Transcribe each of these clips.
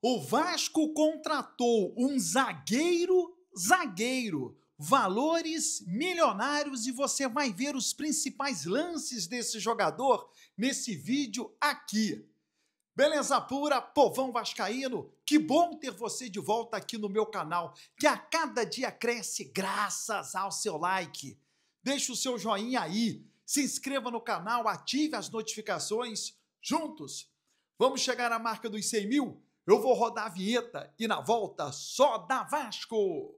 O Vasco contratou um zagueiro, valores milionários, e você vai ver os principais lances desse jogador nesse vídeo aqui. Beleza pura, povão vascaíno? Que bom ter você de volta aqui no meu canal, que a cada dia cresce graças ao seu like. Deixe o seu joinha aí, se inscreva no canal, ative as notificações. Juntos, vamos chegar à marca dos 100 mil? Eu vou rodar a vinheta e na volta só dá Vasco!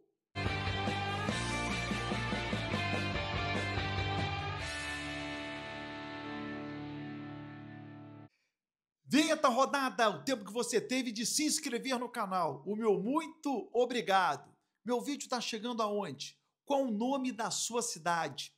Vinheta rodada, o tempo que você teve de se inscrever no canal. O meu muito obrigado. Meu vídeo está chegando aonde? Qual o nome da sua cidade?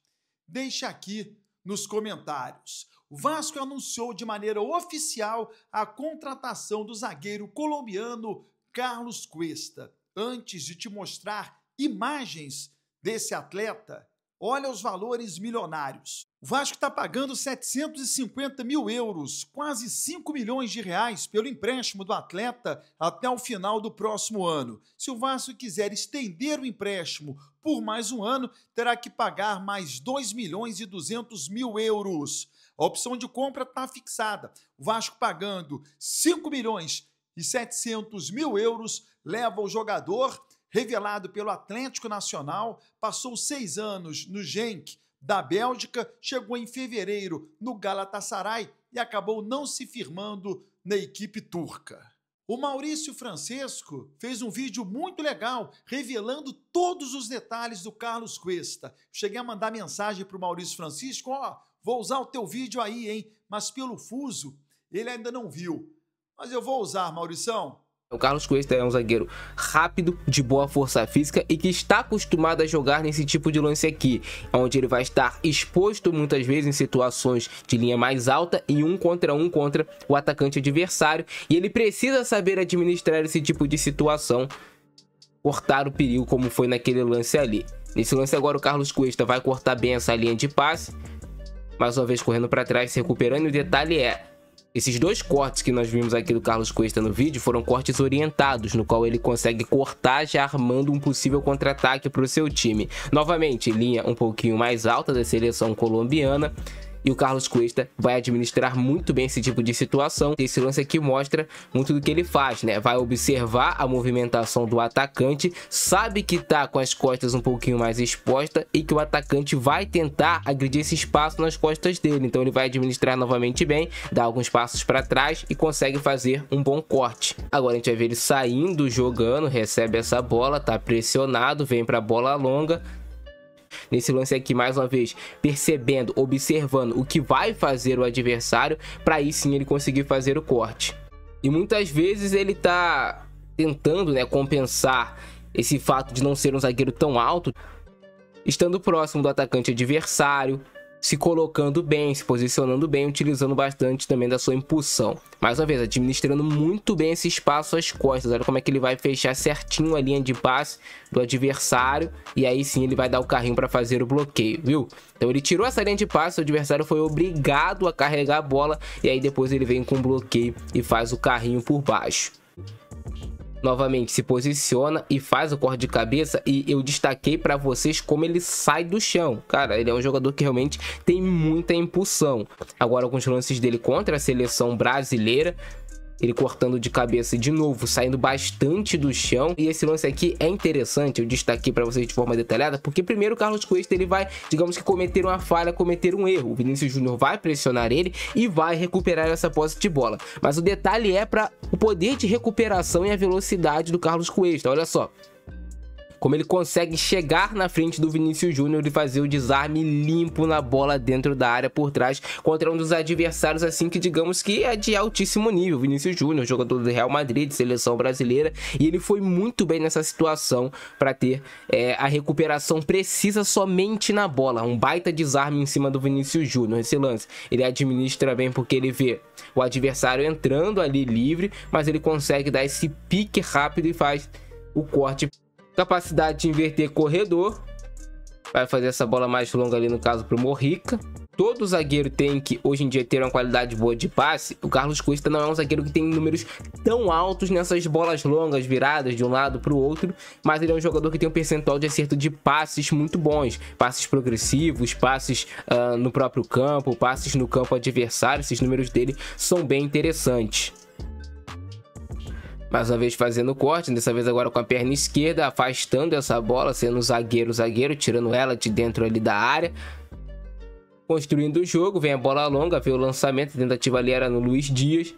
Deixe aqui nos comentários. O Vasco anunciou de maneira oficial a contratação do zagueiro colombiano Carlos Cuesta. Antes de te mostrar imagens desse atleta, olha os valores milionários. O Vasco está pagando 750 mil euros, quase 5 milhões de reais, pelo empréstimo do atleta até o final do próximo ano. Se o Vasco quiser estender o empréstimo por mais um ano, terá que pagar mais 2 milhões e 200 mil euros. A opção de compra está fixada. O Vasco pagando 5 milhões e 700 mil euros leva o jogador, revelado pelo Atlético Nacional, passou 6 anos no Genk da Bélgica, chegou em fevereiro no Galatasaray e acabou não se firmando na equipe turca. O Maurício Francesco fez um vídeo muito legal, revelando todos os detalhes do Carlos Cuesta. Cheguei a mandar mensagem para o Maurício Francisco, vou usar o teu vídeo aí, hein? Mas pelo fuso, ele ainda não viu. Mas eu vou usar, Maurição. O Carlos Cuesta é um zagueiro rápido, de boa força física e que está acostumado a jogar nesse tipo de lance aqui, onde ele vai estar exposto muitas vezes em situações de linha mais alta e 1 contra 1 contra o atacante adversário, e ele precisa saber administrar esse tipo de situação, cortar o perigo como foi naquele lance ali. Nesse lance agora o Carlos Cuesta vai cortar bem essa linha de passe, mais uma vez correndo para trás, se recuperando, e o detalhe é: esses dois cortes que nós vimos aqui do Carlos Cuesta no vídeo foram cortes orientados, no qual ele consegue cortar já armando um possível contra-ataque para o seu time. Novamente, linha um pouquinho mais alta da seleção colombiana. E o Carlos Cuesta vai administrar muito bem esse tipo de situação. Esse lance aqui mostra muito do que ele faz, né? Vai observar a movimentação do atacante, sabe que tá com as costas um pouquinho mais exposta e que o atacante vai tentar agredir esse espaço nas costas dele. Então ele vai administrar novamente bem, dá alguns passos para trás e consegue fazer um bom corte. Agora a gente vai ver ele saindo, jogando, recebe essa bola, tá pressionado, vem para a bola longa. Nesse lance aqui, mais uma vez, percebendo, observando o que vai fazer o adversário, para aí sim ele conseguir fazer o corte. E muitas vezes ele tá tentando, né, compensar esse fato de não ser um zagueiro tão alto, estando próximo do atacante adversário, se colocando bem, se posicionando bem, utilizando bastante também da sua impulsão. Mais uma vez, administrando muito bem esse espaço às costas. Olha como é que ele vai fechar certinho a linha de passe do adversário. E aí sim ele vai dar o carrinho para fazer o bloqueio, viu? Então ele tirou essa linha de passe, o adversário foi obrigado a carregar a bola. E aí depois ele vem com o bloqueio e faz o carrinho por baixo. Novamente se posiciona e faz o corte de cabeça, e eu destaquei para vocês como ele sai do chão. Cara, ele é um jogador que realmente tem muita impulsão. Agora alguns lances dele contra a seleção brasileira, ele cortando de cabeça de novo, saindo bastante do chão. E esse lance aqui é interessante, eu destaquei para vocês de forma detalhada, porque primeiro o Carlos Cuesta ele vai, digamos que, cometer uma falha, cometer um erro. O Vinícius Júnior vai pressionar ele e vai recuperar essa posse de bola. Mas o detalhe é para o poder de recuperação e a velocidade do Carlos Cuesta. Olha só como ele consegue chegar na frente do Vinícius Júnior e fazer o desarme limpo na bola dentro da área por trás contra um dos adversários, assim, que digamos que é de altíssimo nível. Vinícius Júnior, jogador do Real Madrid, de seleção brasileira, e ele foi muito bem nessa situação para ter a recuperação precisa somente na bola. Um baita desarme em cima do Vinícius Júnior. Esse lance ele administra bem porque ele vê o adversário entrando ali livre, mas ele consegue dar esse pique rápido e faz o corte. Capacidade de inverter corredor, vai fazer essa bola mais longa ali, no caso para o Morrica. todo zagueiro tem que, hoje em dia, ter uma qualidade boa de passe, o Carlos Cuesta não é um zagueiro que tem números tão altos nessas bolas longas, viradas de um lado para o outro, mas ele é um jogador que tem um percentual de acerto de passes muito bons, passes progressivos, passes no próprio campo, passes no campo adversário. Esses números dele são bem interessantes. Mais uma vez fazendo o corte, dessa vez agora com a perna esquerda, afastando essa bola, sendo zagueiro, tirando ela de dentro ali da área. Construindo o jogo, vem a bola longa, vem o lançamento, a tentativa ali era no Luiz Dias.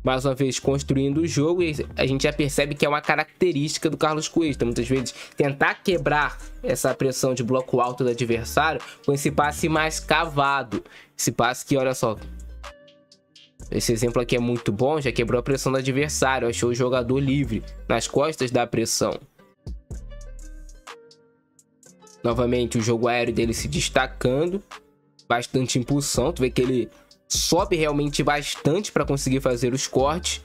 Mais uma vez construindo o jogo, e a gente já percebe que é uma característica do Carlos Cuesta, muitas vezes tentar quebrar essa pressão de bloco alto do adversário com esse passe mais cavado. Esse passe que, olha só, esse exemplo aqui é muito bom, já quebrou a pressão do adversário, achou o jogador livre nas costas da pressão. Novamente o jogo aéreo dele se destacando, bastante impulsão, tu vê que ele sobe realmente bastante para conseguir fazer os cortes.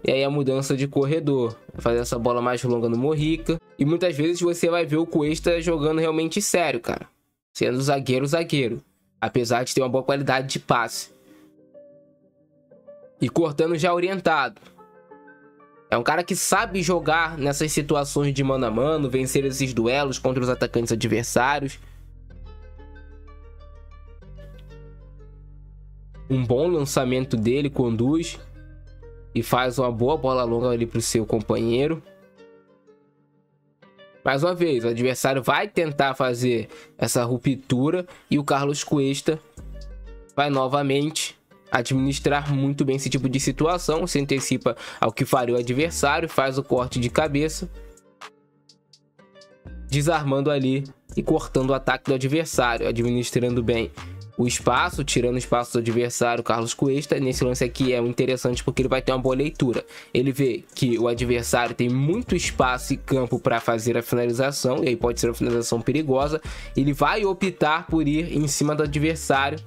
E aí a mudança de corredor, fazer essa bola mais longa no Morrica. E muitas vezes você vai ver o Cuesta jogando realmente sério, cara, sendo zagueiro, apesar de ter uma boa qualidade de passe. E cortando já orientado. É um cara que sabe jogar nessas situações de mano a mano, vencer esses duelos contra os atacantes adversários. Um bom lançamento dele, conduz e faz uma boa bola longa ali para o seu companheiro. Mais uma vez, o adversário vai tentar fazer essa ruptura e o Carlos Cuesta vai novamente administrar muito bem esse tipo de situação. Se antecipa ao que faria o adversário, faz o corte de cabeça, desarmando ali e cortando o ataque do adversário, administrando bem o espaço, tirando o espaço do adversário. Carlos Cuesta, nesse lance aqui, é interessante porque ele vai ter uma boa leitura. Ele vê que o adversário tem muito espaço e campo para fazer a finalização, e aí pode ser uma finalização perigosa. Ele vai optar por ir em cima do adversário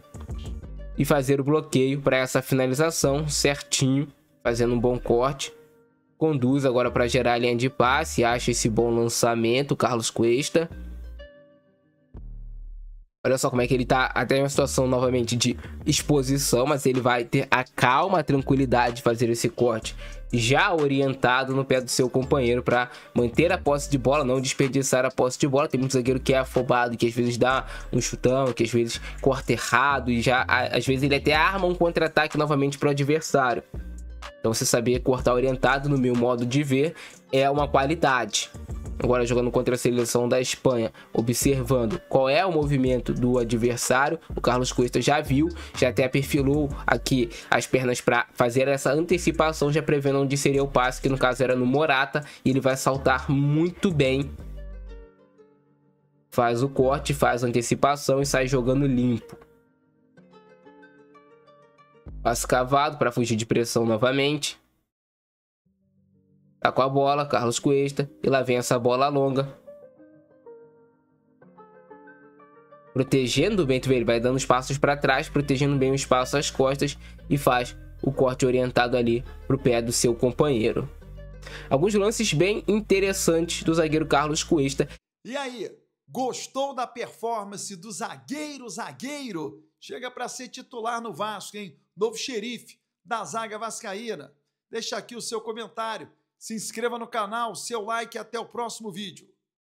e fazer o bloqueio para essa finalização certinho, fazendo um bom corte. Conduz agora para gerar a linha de passe, acha esse bom lançamento, Carlos Cuesta. Olha só como é que ele tá, até em uma situação novamente de exposição, mas ele vai ter a calma, a tranquilidade de fazer esse corte já orientado no pé do seu companheiro para manter a posse de bola, não desperdiçar a posse de bola. Tem muito zagueiro que é afobado, que às vezes dá um chutão, que às vezes corta errado e já às vezes ele até arma um contra-ataque novamente para o adversário. Então você saber cortar orientado, no meu modo de ver, é uma qualidade. Agora jogando contra a seleção da Espanha, observando qual é o movimento do adversário, o Carlos Cuesta já viu, já até perfilou aqui as pernas para fazer essa antecipação, já prevendo onde seria o passe, que no caso era no Morata, e ele vai saltar muito bem. Faz o corte, faz a antecipação e sai jogando limpo. Passe cavado para fugir de pressão novamente. Tá com a bola, Carlos Cuesta, e lá vem essa bola longa. Protegendo bem, ele vai dando os passos para trás, protegendo bem o espaço às costas e faz o corte orientado ali pro pé do seu companheiro. Alguns lances bem interessantes do zagueiro Carlos Cuesta. E aí, gostou da performance do zagueiro? Chega para ser titular no Vasco, hein? Novo xerife da zaga vascaína. Deixa aqui o seu comentário. Se inscreva no canal, seu like e até o próximo vídeo.